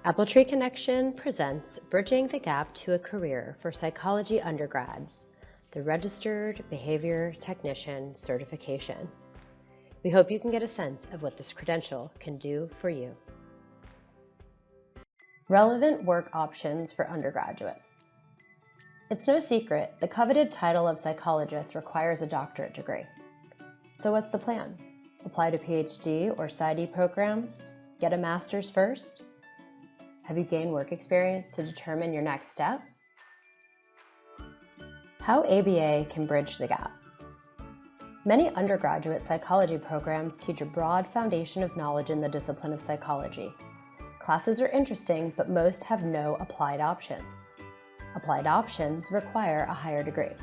Appletree Connection presents Bridging the Gap to a Career for Psychology Undergrads, the Registered Behavior Technician Certification. We hope you can get a sense of what this credential can do for you. Relevant work options for undergraduates. It's no secret the coveted title of psychologist requires a doctorate degree. So what's the plan? Apply to PhD or PsyD programs? Get a master's first? Have you gained work experience to determine your next step? How ABA can bridge the gap. Many undergraduate psychology programs teach a broad foundation of knowledge in the discipline of psychology. Classes are interesting, but most have no applied options. Applied options require a higher degree.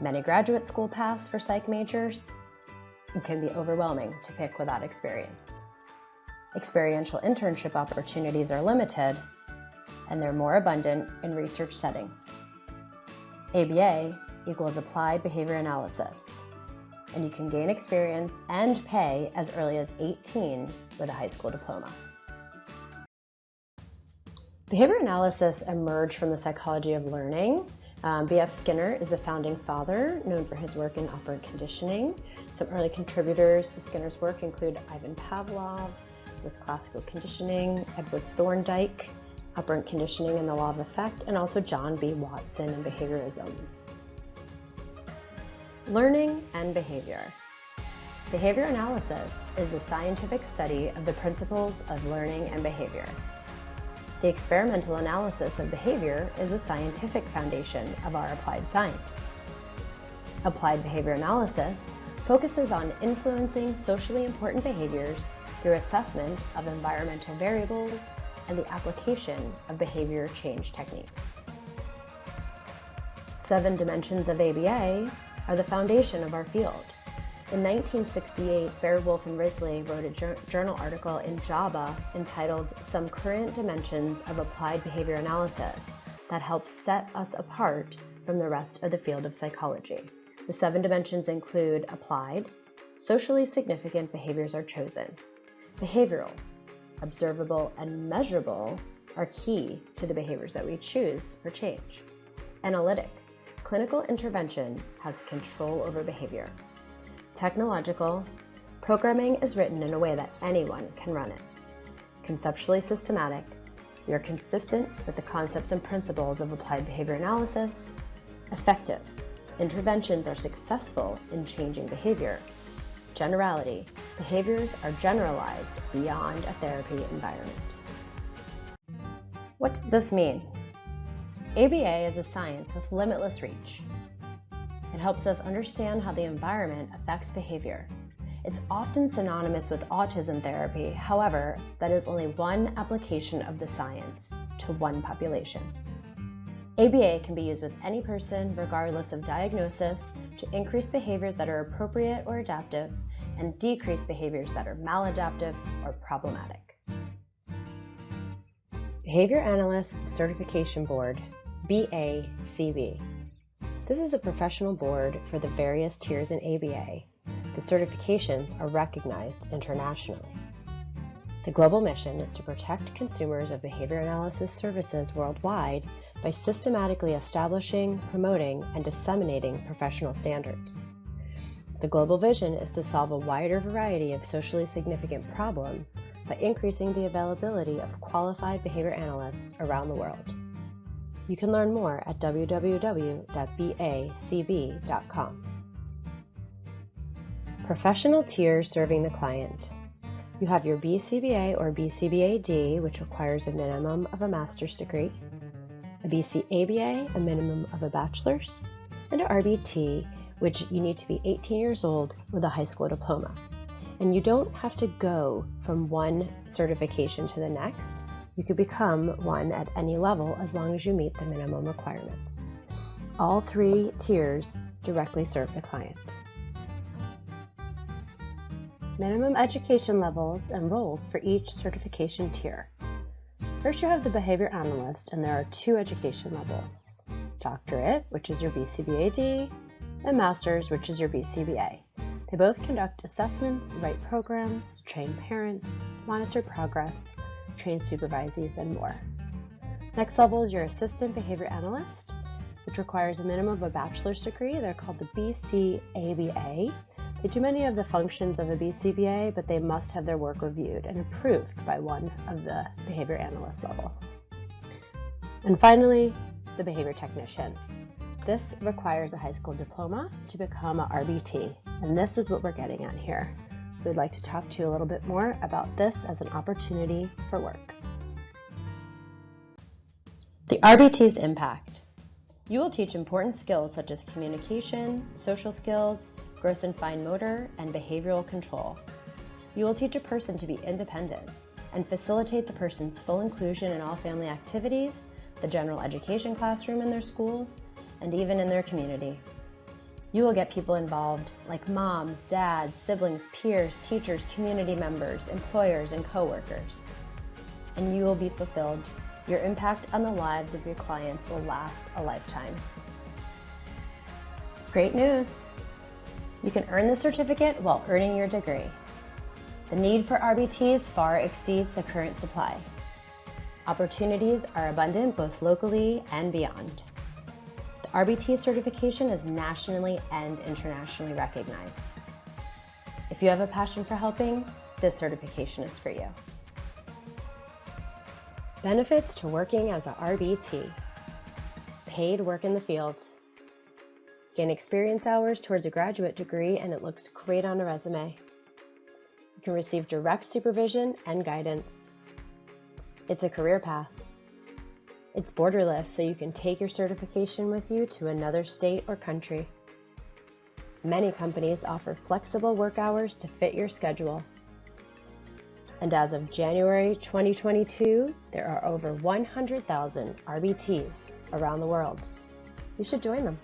Many graduate school paths for psych majors. It can be overwhelming to pick without experience. Experiential internship opportunities are limited, and they're more abundant in research settings. ABA equals Applied Behavior Analysis, and you can gain experience and pay as early as 18 with a high school diploma. Behavior analysis emerged from the psychology of learning. B.F. Skinner is the founding father, known for his work in operant conditioning. Some early contributors to Skinner's work include Ivan Pavlov, with classical conditioning, Edward Thorndike, operant conditioning and the law of effect, and also John B. Watson and behaviorism. Learning and behavior. Behavior analysis is a scientific study of the principles of learning and behavior. The experimental analysis of behavior is a scientific foundation of our applied science. Applied behavior analysis focuses on influencing socially important behaviors through assessment of environmental variables and the application of behavior change techniques. 7 dimensions of ABA are the foundation of our field. In 1968, Bearwolf and Risley wrote a journal article in JABA entitled Some Current Dimensions of Applied Behavior Analysis that helps set us apart from the rest of the field of psychology. The 7 dimensions include applied, socially significant behaviors are chosen. Behavioral, observable, and measurable are key to the behaviors that we choose for change. Analytic, clinical intervention has control over behavior. Technological, programming is written in a way that anyone can run it. Conceptually systematic, we are consistent with the concepts and principles of applied behavior analysis. Effective, interventions are successful in changing behavior. Generality, behaviors are generalized beyond a therapy environment. What does this mean? ABA is a science with limitless reach. It helps us understand how the environment affects behavior. It's often synonymous with autism therapy, however, that is only one application of the science to one population. ABA can be used with any person, regardless of diagnosis, to increase behaviors that are appropriate or adaptive and decrease behaviors that are maladaptive or problematic. Behavior Analyst Certification Board, BACB. This is the professional board for the various tiers in ABA. The certifications are recognized internationally. The global mission is to protect consumers of behavior analysis services worldwide by systematically establishing, promoting, and disseminating professional standards. The global vision is to solve a wider variety of socially significant problems by increasing the availability of qualified behavior analysts around the world. You can learn more at www.bacb.com. Professional tiers serving the client. You have your BCBA or BCBAD, which requires a minimum of a master's degree, a BCABA, a minimum of a bachelor's, and a RBT, which you need to be 18 years old with a high school diploma. And you don't have to go from one certification to the next. You could become one at any level as long as you meet the minimum requirements. All 3 tiers directly serve the client. Minimum education levels and roles for each certification tier. First, you have the behavior analyst, and there are 2 education levels. Doctorate, which is your BCBAD, and master's, which is your BCBA. They both conduct assessments, write programs, train parents, monitor progress, train supervisees, and more. Next level is your Assistant Behavior Analyst, which requires a minimum of a bachelor's degree. They're called the BCABA. They do many of the functions of a BCBA, but they must have their work reviewed and approved by one of the behavior analyst levels. And finally, the behavior technician. This requires a high school diploma to become a RBT, and this is what we're getting at here. We'd like to talk to you a little bit more about this as an opportunity for work. The RBT's impact. You will teach important skills such as communication, social skills, gross and fine motor, and behavioral control. You will teach a person to be independent and facilitate the person's full inclusion in all family activities, the general education classroom in their schools, and even in their community. You will get people involved like moms, dads, siblings, peers, teachers, community members, employers, and coworkers. And you will be fulfilled. Your impact on the lives of your clients will last a lifetime. Great news! You can earn the certificate while earning your degree. The need for RBTs far exceeds the current supply. Opportunities are abundant both locally and beyond. The RBT certification is nationally and internationally recognized. If you have a passion for helping, this certification is for you. Benefits to working as a RBT. Paid work in the field. Gain experience hours towards a graduate degree, and it looks great on a resume. You can receive direct supervision and guidance. It's a career path. It's borderless, so you can take your certification with you to another state or country. Many companies offer flexible work hours to fit your schedule. And as of January 2022, there are over 100,000 RBTs around the world. You should join them.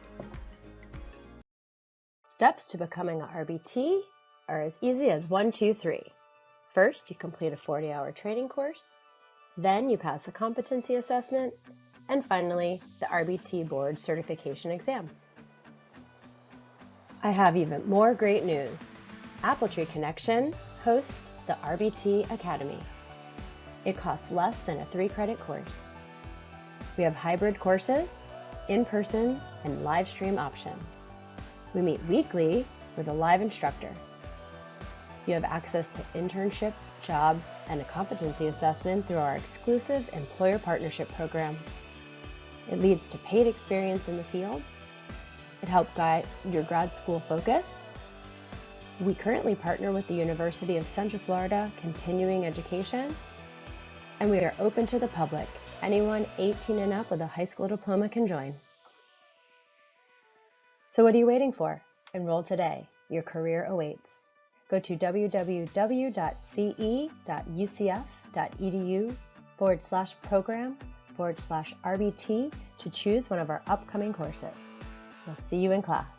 Steps to becoming an RBT are as easy as 1, 2, 3. First, you complete a 40-hour training course. Then you pass a competency assessment, and finally, the RBT board certification exam. I have even more great news. Appletree Connection hosts the RBT Academy. It costs less than a 3-credit course. We have hybrid courses, in-person, and live stream options. We meet weekly with a live instructor. You have access to internships, jobs, and a competency assessment through our exclusive employer partnership program. It leads to paid experience in the field. It helps guide your grad school focus. We currently partner with the University of Central Florida Continuing Education, and we are open to the public. Anyone 18 and up with a high school diploma can join. So what are you waiting for? Enroll today. Your career awaits. Go to www.ce.ucf.edu/program/RBT to choose one of our upcoming courses. We'll see you in class.